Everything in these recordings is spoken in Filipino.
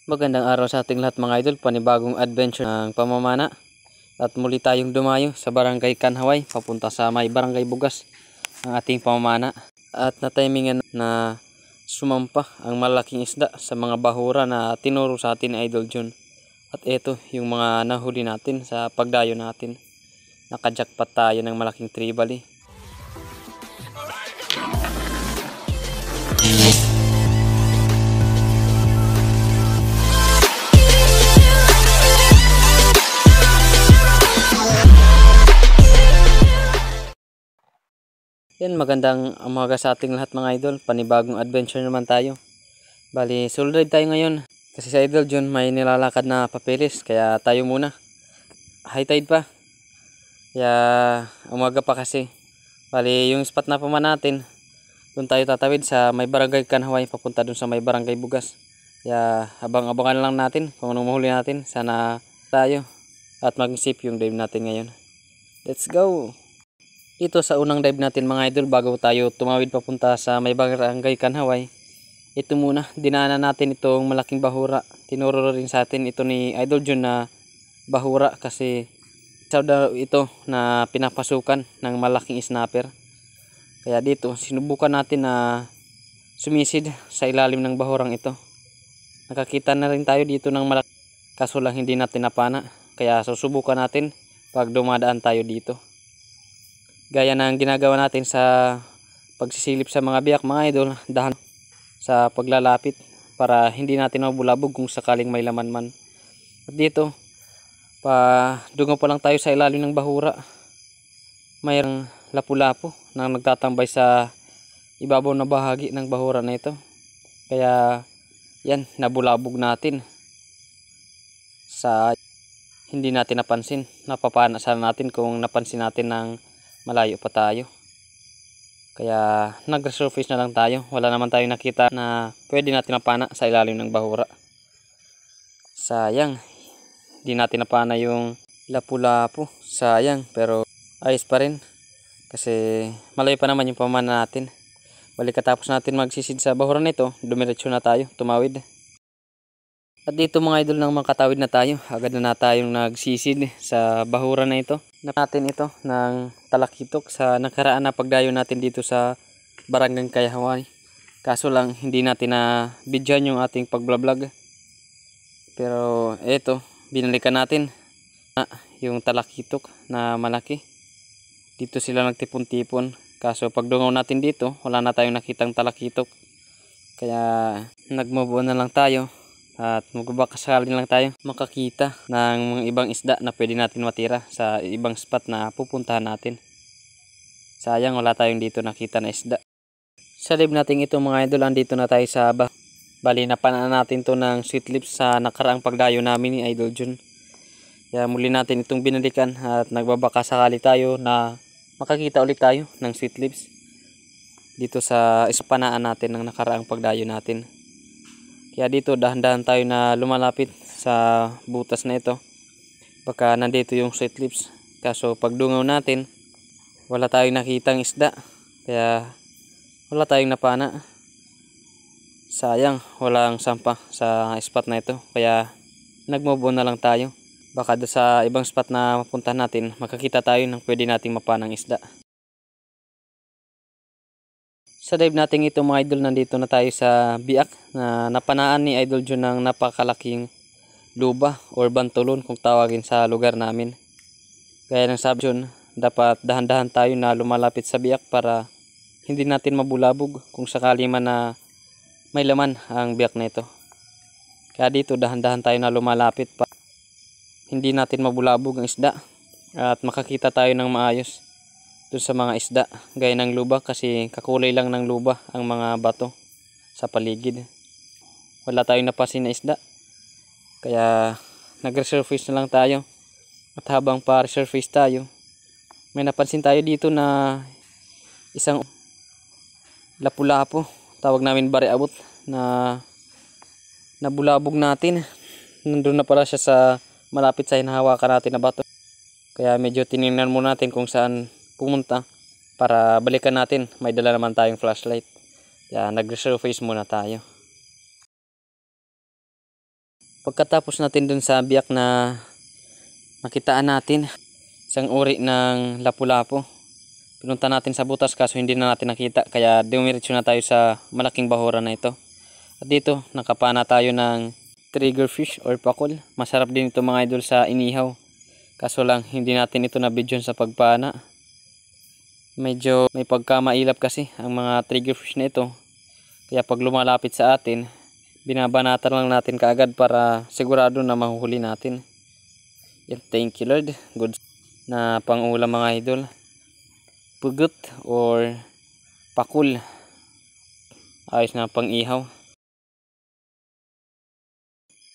Magandang araw sa ating lahat mga idol, panibagong adventure ng pamamana. At muli tayong dumayo sa Barangay Kanhaway, papunta sa may Barangay Bugas ang ating pamamana. At natimingan na sumampa ang malaking isda sa mga bahura na tinuro sa atin ni Idol John. At ito yung mga nahuli natin sa pagdayo natin. Nakajackpot tayo ng malaking tribali. Yan, magandang umaga sa ating lahat mga idol. Panibagong adventure naman tayo. Bali, solo ride tayo ngayon. Kasi sa Idol John may nilalakad na papeles. Kaya tayo muna. High tide pa. Kaya umaga pa kasi. Bali, yung spot na paman natin, doon tayo tatawid sa may Barangay Kanhaway. Papunta doon sa may Barangay Bugas. Kaya abang-abangan lang natin kung anong mahuli natin. Sana tayo at mag-isip yung dive natin ngayon. Let's go! Dito sa unang dive natin mga idol, bago tayo tumawid papunta sa may Barangay Kanhaway, ito muna, dinaanan natin itong malaking bahura. Tinuro rin sa atin ito ni Idol John na bahura kasi isa daw ito na pinapasukan ng malaking snapper. Kaya dito, sinubukan natin na sumisid sa ilalim ng bahurang ito. Nakakita na rin tayo dito ng malaki, kaso lang hindi natin napana. Kaya susubukan natin pag dumadaan tayo dito. Gaya ng ginagawa natin sa pagsisilip sa mga biyak mga idol, dahan sa paglalapit para hindi natin mabulabog kung sakaling may laman man. At dito, dungo pa lang tayo sa ilalim ng bahura. Mayroong lapu-lapu na nagtatambay sa ibabaw na bahagi ng bahura na ito. Kaya yan, nabulabog natin sa hindi natin napansin. Napapana sana natin kung napansin natin ng malayo pa tayo. Kaya nag-resurface na lang tayo. Wala naman tayong nakita na pwede natin napana sa ilalim ng bahura. Sayang, hindi natin napana yung lapu-lapu. Sayang, pero ayos pa rin. Kasi malayo pa naman yung pamana natin. Balik katapos natin magsisid sa bahura nito, dumiretso na tayo, tumawid. At dito mga idol, nang makatawid na tayo, agad na tayong nagsisid sa bahura na ito. Natin ito ng talakitok sa nakaraan na pagdayo natin dito sa Barangay Kanhaway. Kaso lang hindi natin na bidyan yung ating pagbablog. Pero ito, binalikan natin yung talakitok na malaki. Dito sila nagtipon-tipon. Kaso pagdungaw natin dito, wala na tayong nakitang talakitok. Kaya nag-move on na lang tayo. At magbabakasakali lang tayo makakita ng mga ibang isda na pwede natin matira sa ibang spot na pupuntahan natin. Sayang wala tayong dito nakita na isda. Sa live natin ito mga idol, andito na tayo sa bali napanaan natin to ng sweet lips sa nakaraang pagdayo namin ni Idol John. Kaya muli natin itong binalikan at nagbabakasakali tayo na makakita ulit tayo ng sweet lips dito sa ispanaan natin ng nakaraang pagdayo natin. Kaya dito dahan-dahan tayo na lumalapit sa butas na ito. Baka nandito yung sweet lips. Kaso pagdungaw natin, wala tayong nakitang isda. Kaya wala tayong napana. Sayang, walang sampa sa spot na ito. Kaya nag-move on na lang tayo. Baka sa ibang spot na mapuntahan natin, makakita tayo ng pwede nating mapanang isda. Sa dive natin ito mga idol, nandito na tayo sa biak na napanaan ni Idol John ng napakalaking luba or bantulon kung tawagin sa lugar namin. Gaya ng sabi John, dapat dahan-dahan tayo na lumalapit sa biak para hindi natin mabulabog kung sakali man na may laman ang biak na ito. Kaya dito dahan-dahan tayo na lumalapit para hindi natin mabulabog ang isda at makakita tayo ng maayos doon sa mga isda gaya ng luba, kasi kakulay lang ng luba ang mga bato sa paligid. Wala tayong napansin na isda, kaya nag-resurface na lang tayo. At habang pa-resurface tayo, may napansin tayo dito na isang lapu-lapu, tawag namin bari abot, na nabulabog natin. Nandun na pala siya sa malapit sa hinahawakan natin na bato. Kaya medyo tinignan muna natin kung saan pumunta para balikan natin. May dala naman tayong flashlight. Kaya nag-resurface muna tayo. Pagkatapos natin dun sa biyak na nakitaan natin, isang uri ng lapu-lapu. Pinunta natin sa butas kaso hindi na natin nakita, kaya dumiretso na tayo sa malaking bahuran na ito. At dito nakapana tayo ng triggerfish or pakul. Masarap din ito mga idol sa inihaw. Kaso lang hindi natin ito na-video sa pagpana. Medyo may pagkamailap kasi ang mga triggerfish na ito. Kaya pag lumalapit sa atin, binabanatan lang natin kaagad para sigurado na mahuhuli natin. Yan, thank you Lord. Good na pang-ulam mga idol. Pugot or pakul. Ayos na pang-ihaw.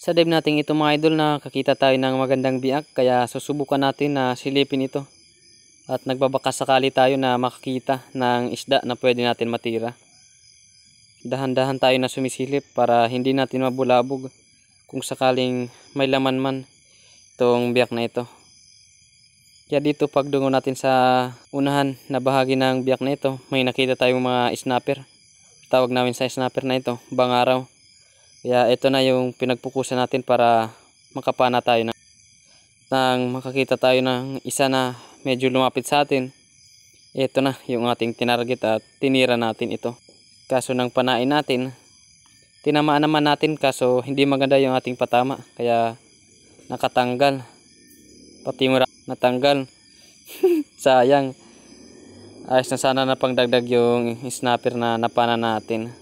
Sa dive natin ito mga idol, nakakita tayo ng magandang biak, kaya susubukan natin na silipin ito. At nagbabaka sakali tayo na makakita ng isda na pwede natin matira. Dahan-dahan tayo na sumisilip para hindi natin mabulabog kung sakaling may laman man itong biak na ito. Kaya dito pagdungo natin sa unahan na bahagi ng biak na ito, may nakita tayong mga snapper. Tawag namin sa snapper na ito, bangaraw. Kaya ito na yung pinagpukusan natin para makapana tayo na. Nang makakita tayo ng isa na medyo lumapit sa atin, ito na yung ating tinarget at tinira natin ito. Kaso nang panain natin, tinamaan naman natin kaso hindi maganda yung ating patama. Kaya nakatanggal. Pati mura natanggal. Sayang. Ayos na sana na pangdagdag yung snapper na napana natin.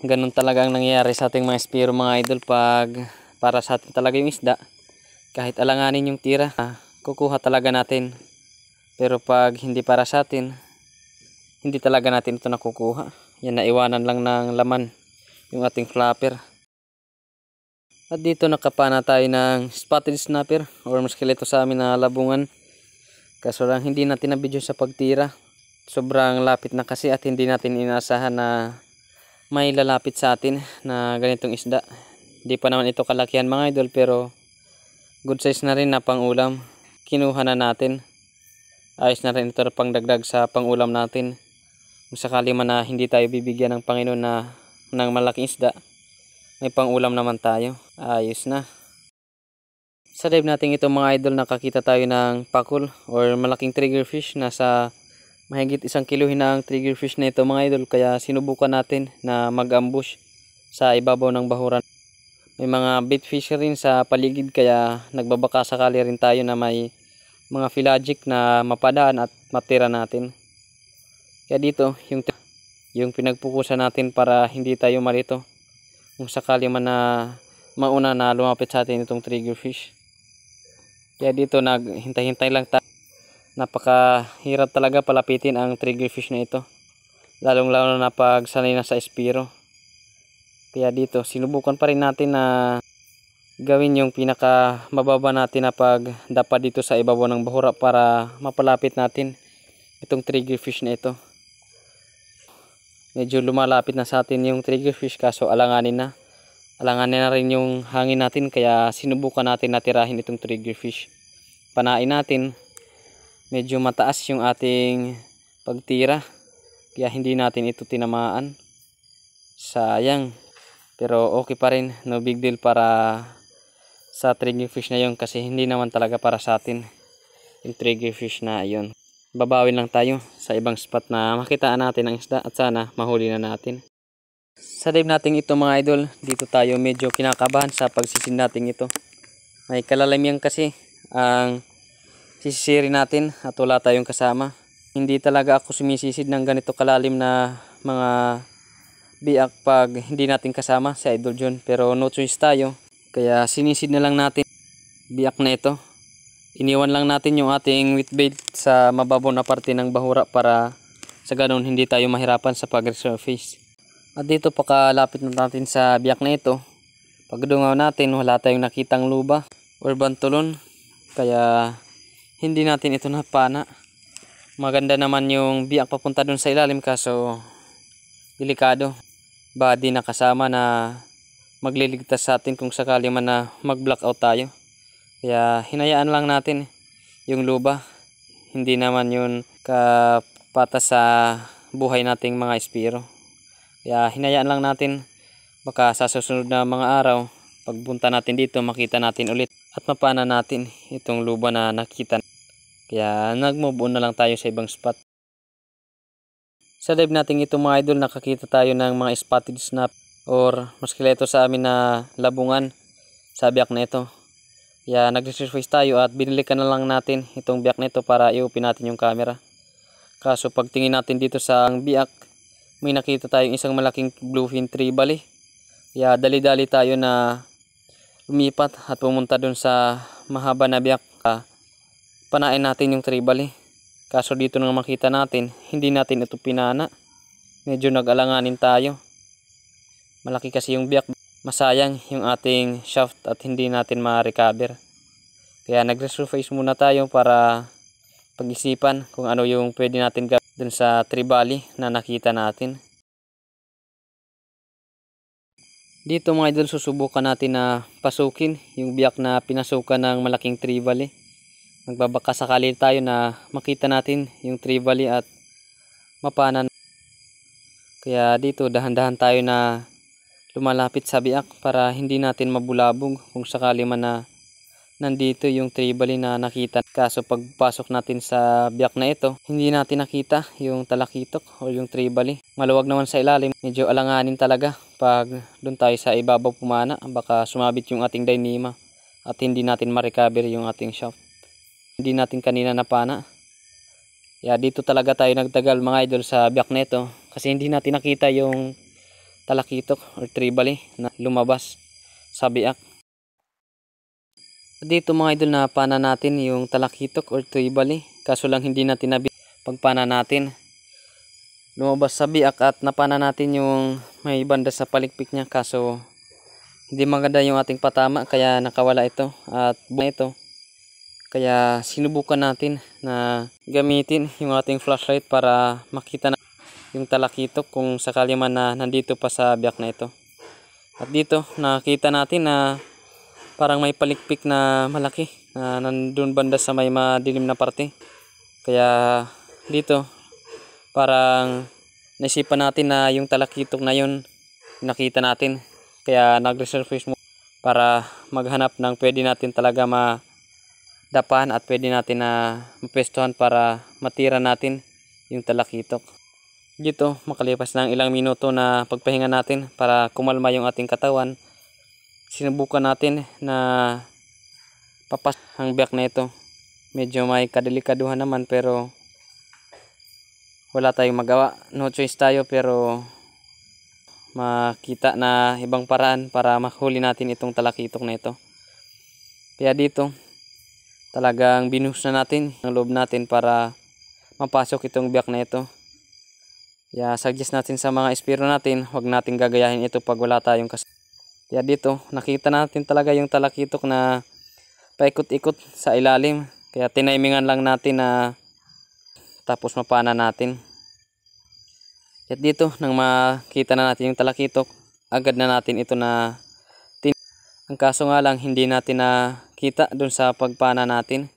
Ganun talaga ang nangyayari sa ating mga espiro mga idol pag para sa atin talaga yung isda. Kahit alanganin yung tira, kukuha talaga natin. Pero pag hindi para sa atin, hindi talaga natin ito nakukuha. Yan, naiwanan lang ng laman yung ating flapper. At dito nakapana tayo ng spotted snapper or muskeleto sa amin na labungan. Kaso lang hindi natin na-video sa pagtira. Sobrang lapit na kasi at hindi natin inaasahan na may lalapit sa atin na ganitong isda. Hindi pa naman ito kalakihan mga idol pero good size na rin na pang-ulam. Kinuha na natin. Ayos na rin ito na pangdagdag sa pang-ulam natin. Kung sakali man na hindi tayo bibigyan ng Panginoon ng malaking isda, may pang-ulam naman tayo. Ayos na. Sa dive natin ito mga idol, nakakita tayo ng pakul or malaking triggerfish. Nasa mahigit 1 kilohin na ang triggerfish na ito mga idol. Kaya sinubukan natin na mag-ambush sa ibabaw ng bahuran. May mga bait fish rin sa paligid kaya nagbabaka sakali rin tayo na may mga pelagic na mapadaan at matira natin. Kaya dito yung pinagpukusan natin para hindi tayo malito. Kung sakali man na mauna na lumapit sa atin itong triggerfish. Kaya dito naghintay-hintay lang tayo. Napakahirap talaga palapitin ang triggerfish na ito. Lalong-lalo na pag sanay na sa espiro. Kaya dito sinubukan pa rin natin na gawin yung pinaka mababa natin na pagdapa dito sa ibabaw ng bahura para mapalapit natin itong triggerfish na ito. Medyo lumalapit na sa atin yung triggerfish kaso alanganin na. Alanganin na rin yung hangin natin kaya sinubukan natin na tirahin itong triggerfish. Panain natin. Medyo mataas yung ating pagtira. Kaya hindi natin ito tinamaan. Sayang. Pero okay pa rin. No big deal para sa triggerfish na yun kasi hindi naman talaga para sa atin yung triggerfish na yun. Babawin lang tayo sa ibang spot na makitaan natin ang isda at sana mahuli na natin. Sa dive natin ito mga idol, dito tayo medyo kinakabahan sa pagsisid natin ito. May kalalamian kasi ang sisisirin natin at wala tayong kasama. Hindi talaga ako sumisisid ng ganito kalalim na mga biak pag hindi natin kasama si Idol John. Pero no choice tayo, kaya sinisid na lang natin biak na ito. Iniwan lang natin yung ating with bait sa mababaw na parte ng bahura para sa ganun hindi tayo mahirapan sa pag-resurface. At dito pakalapit na natin sa biyak na ito, pagdungaw natin wala tayong nakitang luba or bantulon. Kaya hindi natin ito napana. Maganda naman yung biyak papunta dun sa ilalim kaso delikado. Body na kasama na magliligtas sa atin kung sakali man na mag-blackout tayo. Kaya hinayaan lang natin yung luba. Hindi naman yun kapatas sa buhay nating mga espiro. Kaya hinayaan lang natin. Baka sa susunod na mga araw Pagpunta natin dito, makita natin ulit at mapana natin itong luba na nakita. Kaya nag-move on na lang tayo sa ibang spot. Sa dive natin ito mga idol, nakakita tayo ng mga spotted snap or mas kileto sa amin na labungan sa biyak na ito. Kaya nag-resurface tayo at binili ka na lang natin itong biyak na ito para i-open natin yung camera. Kaso pagtingin natin dito sa biyak, may nakita tayong isang malaking bluefin trevally. Kaya dali-dali tayo na lumipat at pumunta dun sa mahaba na biyak. Panain natin yung trevally. Kaso dito nang makita natin, hindi natin ito pinana. Medyo nag-alanganin tayo. Malaki kasi yung biyak. Masayang yung ating shaft at hindi natin ma-recover. Kaya nag-resurface muna tayo para pag-isipan kung ano yung pwede natin gawin dun sa trevally na nakita natin. Dito mga idol, susubukan natin na pasukin yung biyak na pinasukan ng malaking trevally. Magbabaka sakali tayo na makita natin yung trevally at mapanan. Kaya dito dahan-dahan tayo na lumalapit sa biyak para hindi natin mabulabog kung sakali man na nandito yung trevally na nakita. Kaso pagpasok natin sa biyak na ito, hindi natin nakita yung talakitok o yung trevally. Maluwag naman sa ilalim, medyo alanganin talaga pag doon tayo sa ibabaw pumana. Baka sumabit yung ating Dyneema at hindi natin ma-recover yung ating shaft. Hindi natin kanina napana. Kaya dito talaga tayo nagtagal mga idol sa biyak na ito kasi hindi natin nakita yung talakitok or trevally na lumabas sa biyak. Dito mga idol, na pana natin yung talakitok or trevally, kaso lang hindi natin nabit pagpana natin. Lumabas sa biyak at napana natin yung may banda sa palikpik niya, kaso hindi maganda yung ating patama kaya nakawala ito at buwan ito. Kaya sinubukan natin na gamitin yung ating flashlight para makita na yung talakitok kung sakali man na nandito pa sa biyak na ito. At dito nakita natin na parang may palikpik na malaki na nandun banda sa may madilim na parte. Kaya dito parang naisipan natin na yung talakitok na yun nakita natin. Kaya nag-resurface mo para maghanap ng pwede natin talaga madapan at pwede natin na mapwestuhan para matira natin yung talakitok. Dito makalipas ng ilang minuto na pagpahinga natin para kumalma yung ating katawan, sinubukan natin na papas ang biyak na ito. Medyo may kadelikaduhan naman pero wala tayong magawa. No choice tayo pero makita na ibang paraan para mahuli natin itong talakitok na ito. Kaya dito talagang binuhos na natin ang loob natin para mapasok itong biyak na ito. Kaya suggest natin sa mga espiro natin, huwag natin gagayahin ito pag wala tayong kasama. Kaya dito nakita natin talaga yung talakitok na paikot-ikot sa ilalim. Kaya tinaimingan lang natin na tapos mapana natin. At dito nang makita na natin yung talakitok, agad na natin ito na ang kaso nga lang hindi natin nakita dun sa pagpana natin.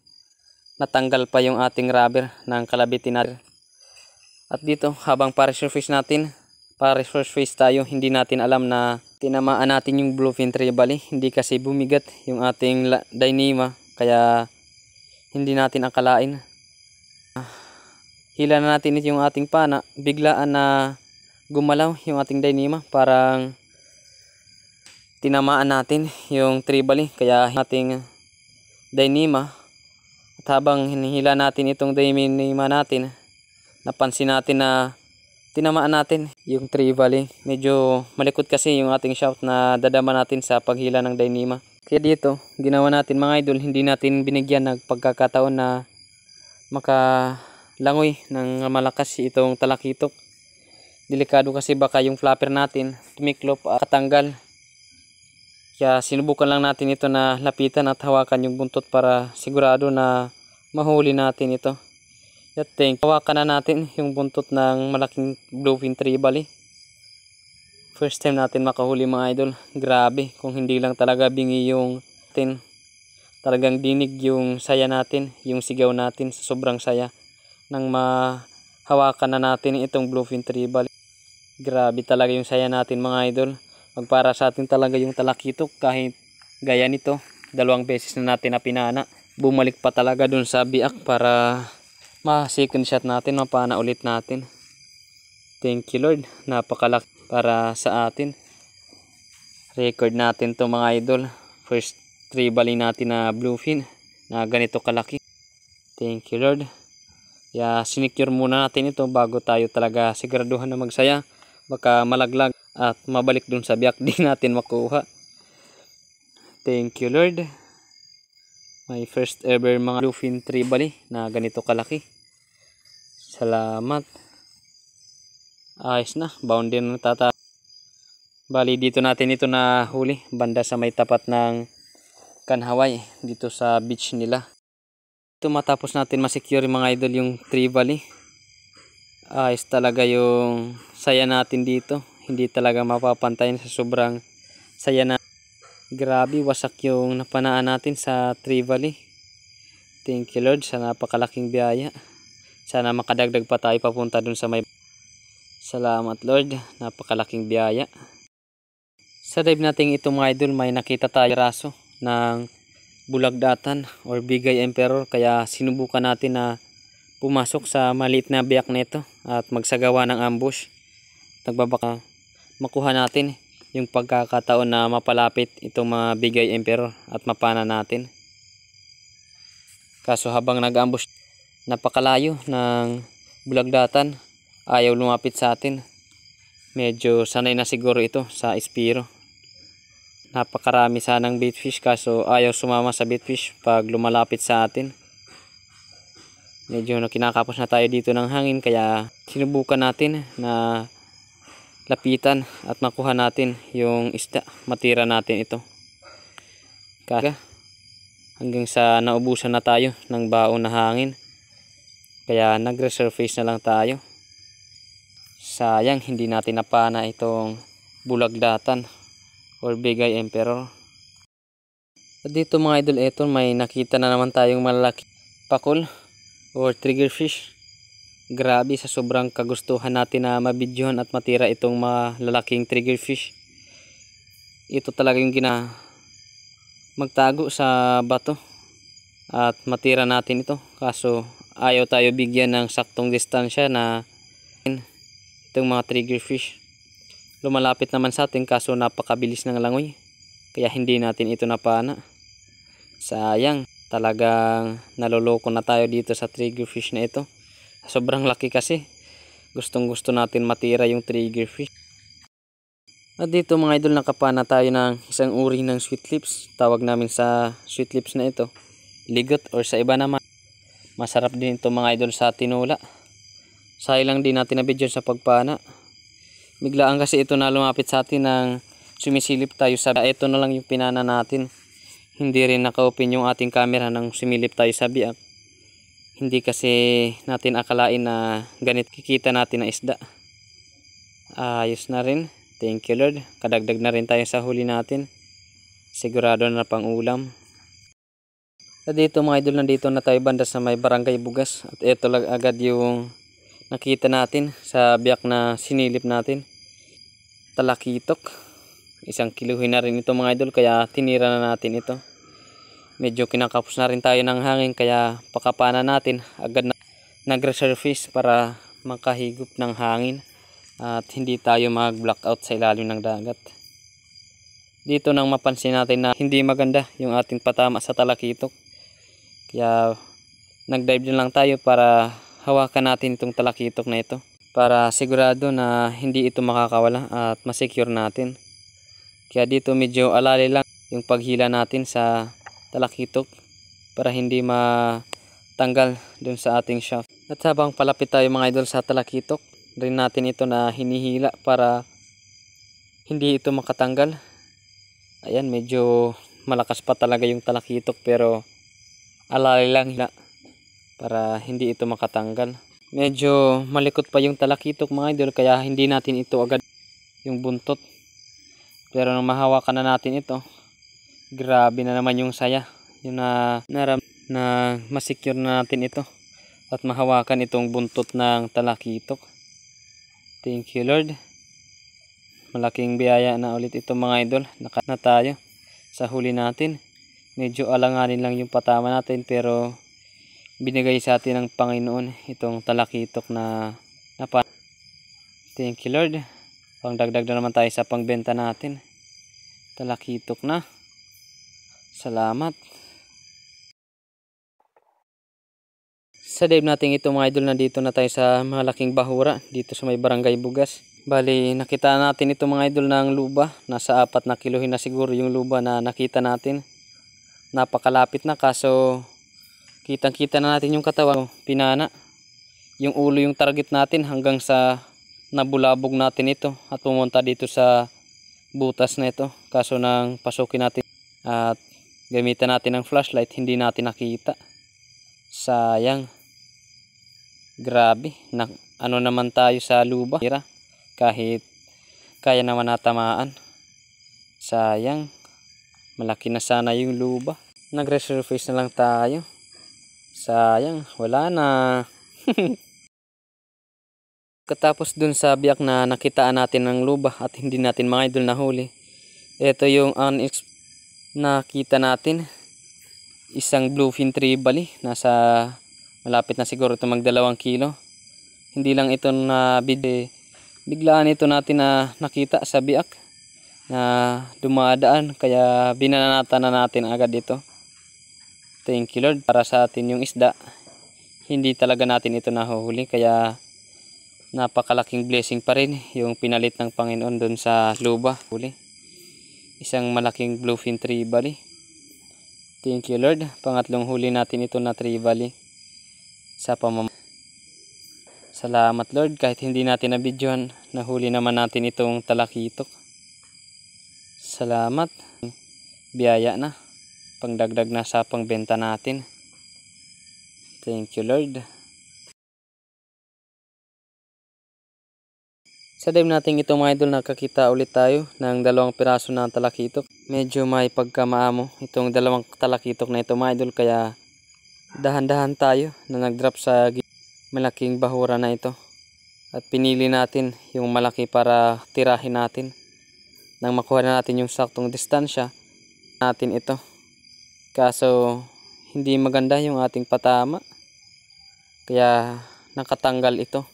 Natanggal pa yung ating rubber ng kalabitin natin. At dito habang pa-resurface natin, pa-resurface tayo, hindi natin alam na tinamaan natin yung bluefin trevally. Hindi kasi bumigat yung ating Dyneema kaya hindi natin akalain. Hila na natin yung ating pana, biglaan na gumalaw yung ating Dyneema, parang tinamaan natin yung trevally kaya ating Dyneema. At habang hinihila natin itong Dyneema natin, napansin natin na tinamaan natin yung trevally. Medyo malikot kasi yung ating shaft na dadama natin sa paghila ng Dyneema. Kaya dito ginawa natin mga idol, hindi natin binigyan ng pagkakataon na makalangoy ng malakas itong talakitok. Delikado kasi baka yung flapper natin tumiklop at katanggal. Kaya sinubukan lang natin ito na lapitan at hawakan yung buntot para sigurado na mahuli natin ito. At hawakan na natin yung buntot ng malaking bluefin trevally. First time natin makahuli mga idol. Grabe, kung hindi lang talaga bingi yung tin. Talagang dinig yung saya natin, yung sigaw natin sa sobrang saya nang mahawakan na natin itong bluefin trevally. Grabe talaga yung saya natin mga idol. Pagpara sa atin talaga yung talakitok kahit gaya nito. 2 beses na natin na pinana. Bumalik pa talaga dun sa biak para ma-second shot natin, mapana ulit natin. Thank you Lord, napakalaki para sa atin. Record natin to mga idol. First tribali natin na bluefin na ganito kalaki. Thank you Lord. Kaya sinicure muna natin ito bago tayo talaga siguraduhan na magsaya. Baka malaglag at mabalik dun sa biyak, di natin makuha. Thank you Lord. My first ever mga bluefin tribali na ganito kalaki. Salamat. Ayos na, bound din na tata. Bali dito natin ito na huli, banda sa may tapat ng Kanhaway, dito sa beach nila. Ito matapos natin masecure mga idol yung tribali. Ayos talaga yung saya natin dito. Hindi talaga mapapantayin sa sobrang saya na. Grabe, wasak yung napanaan natin sa tribali. Thank you Lord sa napakalaking biyaya. Sana makadagdag pa tayo papunta dun sa may. Salamat Lord, napakalaking biyaya. Sa dive natin ito mga idol, may nakita tayo raso ng bulagdatan or bigay emperor, kaya sinubukan natin na pumasok sa maliit na biyak nito at magsagawa ng ambush. Nagbabaka makuha natin yung pagkakataon na mapalapit itong mga bigay emperor at mapana natin. Kaso habang nag-ambush, napakalayo ng bulagdatan, ayaw lumapit sa atin. Medyo sanay na siguro ito sa Espiro. Napakarami sanang baitfish kaso ayaw sumama sa baitfish pag lumalapit sa atin. Medyo kinakapos na tayo dito ng hangin, kaya sinubukan natin na lapitan at makuha natin yung isda, matira natin ito. Kaya hanggang sa naubusan na tayo ng baon na hangin, kaya nag-resurface na lang tayo. Sayang hindi natin napana itong bulagdatan or bigay emperor. At dito mga idol, eto may nakita na naman tayong malaki pakol or triggerfish. Grabe, sa sobrang kagustuhan natin na mabidyohan at matira itong mga lalaking triggerfish. Ito talaga yung magtago sa bato at matira natin ito. Kaso ayaw tayo bigyan ng saktong distansya na itong mga triggerfish. Lumalapit naman sa atin kaso napakabilis ng langoy, kaya hindi natin ito napana. Sayang, talagang naloloko na tayo dito sa triggerfish na ito. Sobrang laki kasi, gustong gusto natin matira yung triggerfish. At dito mga idol, nakapana tayo ng isang uri ng sweet lips. Tawag namin sa sweet lips na ito ligot, or sa iba naman masarap din ito mga idol sa tinula. Sayang din natin na video sa pagpana. Biglaan kasi ito na lumapit sa atin ng sumisilip tayo sa biak. Ito na lang yung pinana natin. Hindi rin naka-open yung ating camera nang sumilip tayo sa biak. Hindi kasi natin akalain na ganit kikita natin na isda. Ayos na rin. Thank you Lord. Kadagdag na rin tayo sa huli natin. Sigurado na pang ulam. At dito mga idol, nandito na tayo banda sa may Barangay Bugas. At ito lang agad yung nakita natin sa biyak na sinilip natin. Talakitok. 1 kiluhin na rin ito mga idol, kaya tinira na natin ito. Medyo kinakapos na rin tayo ng hangin, kaya pakapana natin agad na nag-resurface para makahigop ng hangin at hindi tayo mag-blackout sa ilalim ng dagat. Dito nang mapansin natin na hindi maganda yung ating patama sa talakitok, kaya nag-dive din lang tayo para hawakan natin itong talakitok na ito para sigurado na hindi ito makakawala at masecure natin. Kaya dito medyo alali lang yung paghila natin sa talakitok para hindi matanggal dun sa ating shaft. At habang palapit tayo mga idol sa talakitok, rin natin ito na hinihila para hindi ito makatanggal. Ayan, medyo malakas pa talaga yung talakitok pero alali lang hila para hindi ito makatanggal. Medyo malikot pa yung talakitok mga idol, kaya hindi natin ito agad yung buntot. Pero nung mahawakan na natin ito, grabe na naman yung saya. Yung na masecure na natin ito at mahawakan itong buntot ng talakitok. Thank you Lord. malaking biyaya na ulit ito mga idol. Nakat na tayo sa huli natin. Medyo alanganin lang yung patama natin pero binigay sa atin ng Panginoon itong talakitok na napan. Thank you Lord. Pangdagdag na naman tayo sa pangbenta natin. Talakitok na. Salamat. Sa dive natin ito mga idol, na dito na tayo sa malaking bahura dito sa may barangay Bugas. Bali nakita natin ito mga idol ng luba. Nasa 4 na kilohin na siguro yung luba na nakita natin. Napakalapit na kaso kitang kita na natin yung katawan. Pinana. Yung ulo yung target natin hanggang sa nabulabog natin ito at pumunta dito sa butas na ito. Kaso nang pasukin natin at gamitan natin ng flashlight, hindi natin nakita. Sayang. Grabe, ano naman tayo sa luba, kahit kaya naman natamaan. Sayang, malaki na sana yung luba. Nag-resurface na lang tayo. Sayang, wala na. Katapos dun sa biyak na nakitaan natin ng luba at hindi natin mga idol nahuli, ito yung nakita natin. Isang bluefin trevally, nasa malapit na siguro ito mag 2 kilo. Hindi lang ito na biglaan ito natin na nakita sa biak na dumadaan, kaya binanatan na natin agad ito. Thank you Lord, para sa atin yung isda. Hindi talaga natin ito nahuhuli, kaya napakalaking blessing pa rin yung pinalit ng Panginoon doon sa luba. Isang malaking bluefin trevally. Thank you Lord, pangatlong huli natin ito na trevally sa Salamat Lord, kahit hindi natin na-videohan, nahuli naman natin itong talakitok. Salamat. Biyaya na. Pangdagdag na sa pangbenta natin. Thank you Lord. Sa dive natin ito mga idol, nakakita ulit tayo ng 2 piraso na talakitok. Medyo may pagkamaamo itong 2 talakitok na ito mga idol, kaya dahan-dahan tayo na nag-drop sa malaking bahura na ito. At pinili natin yung malaki para tirahin natin. Nang makuha na natin yung saktong distansya natin ito. Kaso hindi maganda yung ating patama, kaya nakatanggal ito.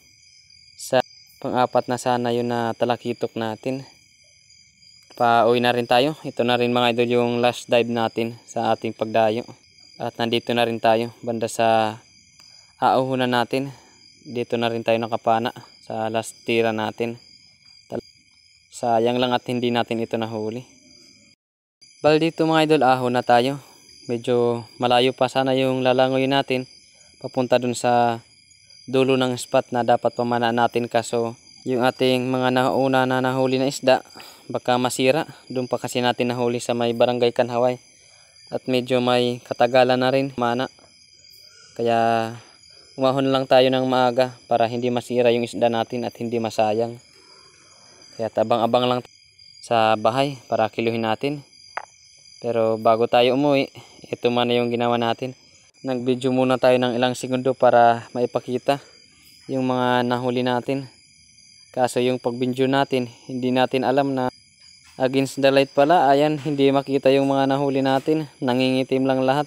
Sa pang-4 na sana yun na talakitok natin. Pauwi na rin tayo. Ito na rin mga idol yung last dive natin sa ating pagdayo. At nandito na rin tayo banda sa auhunan natin. Dito na rin tayo nakapana sa last tira natin. Sayang lang at hindi natin ito nahuli. Bali dito mga idol, ahon na tayo. Medyo malayo pa sana yung lalangoy natin papunta dun sa dulo ng spot na dapat pamanaan natin, kaso yung ating mga nauna na nahuli na isda baka masira. Doon pa kasi natin nahuli sa may barangay Kanhaway at medyo may katagalan na rin mana, kaya umahon lang tayo ng maaga para hindi masira yung isda natin at hindi masayang. Kaya tabang-abang lang sa bahay para kiluhin natin. Pero bago tayo umuwi, ito man yung ginawa natin. Nag-video muna tayo ng ilang segundo para maipakita yung mga nahuli natin. Kaso yung pag-video natin, hindi natin alam na against the light pala. Ayan, hindi makita yung mga nahuli natin. Nangingitim lang lahat.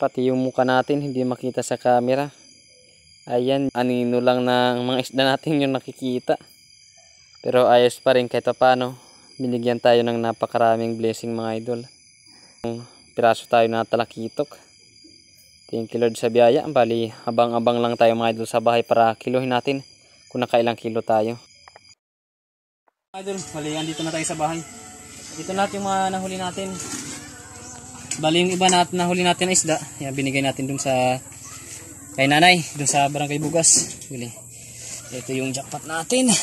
Pati yung mukha natin hindi makita sa camera. Ayan, anino lang ng mga isda natin yung nakikita. Pero ayos pa rin kahit paano. Binigyan tayo ng napakaraming blessing mga idol. Piraso tayo na talakitok. Thank you Lord sa biyaya. Bali, abang-abang lang tayo mga idol sa bahay para kiluhin natin kung nakailang kilo tayo. Idol, bali, andito na tayo sa bahay. Ito na yung mga nahuli natin. Bali, yung iba na nahuli natin na isda, yan, binigay natin dun sa kay nanay, dun sa barangay Bugas. Bili. Ito yung jackpot natin.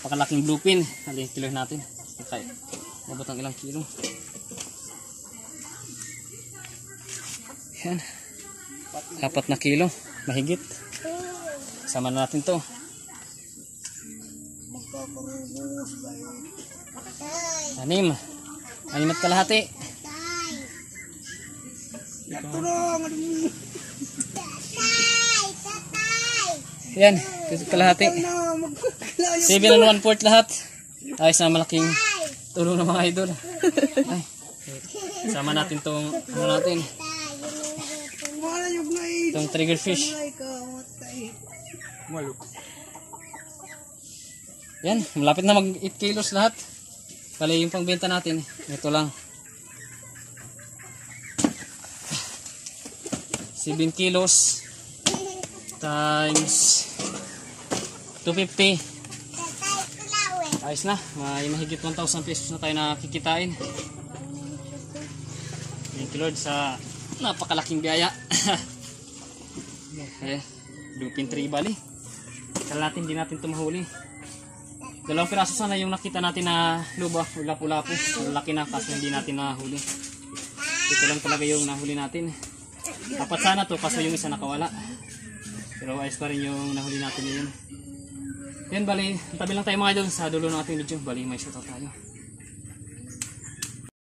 Pakalaking bluefin. Bali, kiluhin natin. Okay. Mabot ang ilang kilo. Yan. 4 na kilo. Mahigit. Sama na natin to. Anim at kalahati. Yan, kalahati. 7 and 1/4 lahat. Ayos na malaking tulong ng mga idol. Ay, sama natin tong ano natin. Itong trigger fish. Yan, malapit na mag 8 kilos lahat. Bali yung pangbenta natin, ito lang. 7 kilos times 250. Ayos na, may mahigit 1,000 pesos na tayo nakikitain. Thank you Lord sa napakalaking biyaya. Okay, lupin 3 bali. Kala natin, hindi natin ito mahuli. 2 piraso sana yung nakita natin na luba, lapu-lapu. Laki na kasi hindi natin nahuli. Ito lang talaga yung nahuli natin. Dapat sana to kaso yung isa nakawala. Pero ayos pa rin yung nahuli natin yun. Yan bali, tabi lang tayo mga idol sa dulo ng ating video. Bali may shoutout tayo.